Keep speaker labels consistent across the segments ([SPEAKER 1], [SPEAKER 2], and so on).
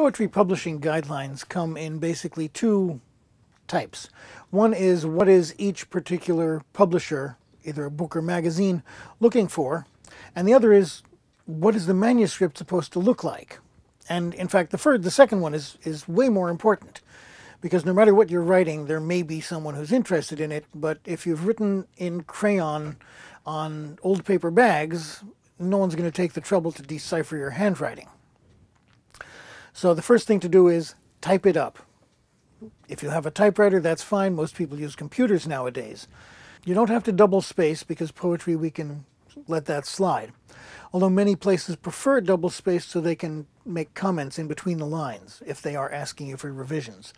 [SPEAKER 1] poetry publishing guidelines come in basically two types. One is what is each particular publisher, either a book or magazine, looking for, and the other is what is the manuscript supposed to look like. And in fact, the second one is way more important, because no matter what you're writing, there may be someone who's interested in it, but if you've written in crayon on old paper bags, no one's going to take the trouble to decipher your handwriting. So the first thing to do is type it up. If you have a typewriter, that's fine. Most people use computers nowadays. You don't have to double space, because poetry, we can let that slide. Although many places prefer double space so they can make comments in between the lines if they are asking you for revisions.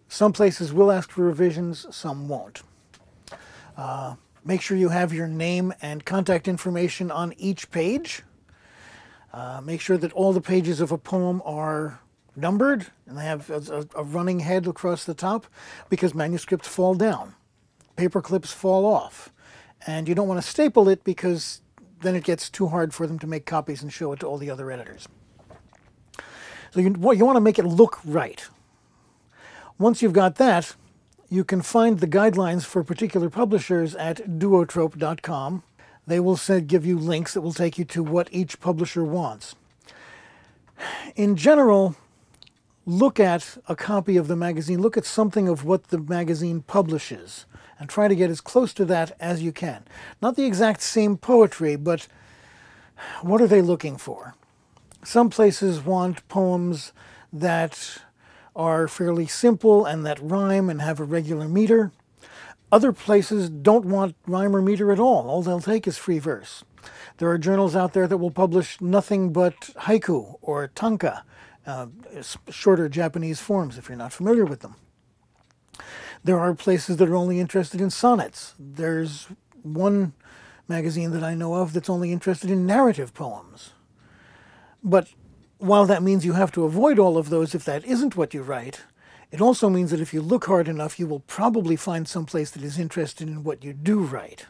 [SPEAKER 1] Some places will ask for revisions, some won't. Make sure you have your name and contact information on each page. Make sure that all the pages of a poem are numbered and they have a running head across the top, because manuscripts fall down. Paper clips fall off. And you don't want to staple it, because then it gets too hard for them to make copies and show it to all the other editors. So you want to make it look right. Once you've got that, you can find the guidelines for particular publishers at duotrope.com. They will give you links that will take you to what each publisher wants. In general, look at a copy of the magazine, look at something of what the magazine publishes, and try to get as close to that as you can. Not the exact same poetry, but what are they looking for? Some places want poems that are fairly simple and that rhyme and have a regular meter. Other places don't want rhyme or meter at all. All they'll take is free verse. There are journals out there that will publish nothing but haiku or tanka, shorter Japanese forms if you're not familiar with them. There are places that are only interested in sonnets. There's one magazine that I know of that's only interested in narrative poems. But while that means you have to avoid all of those if that isn't what you write, it also means that if you look hard enough, you will probably find some place that is interested in what you do write.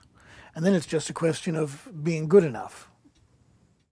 [SPEAKER 1] And then it's just a question of being good enough.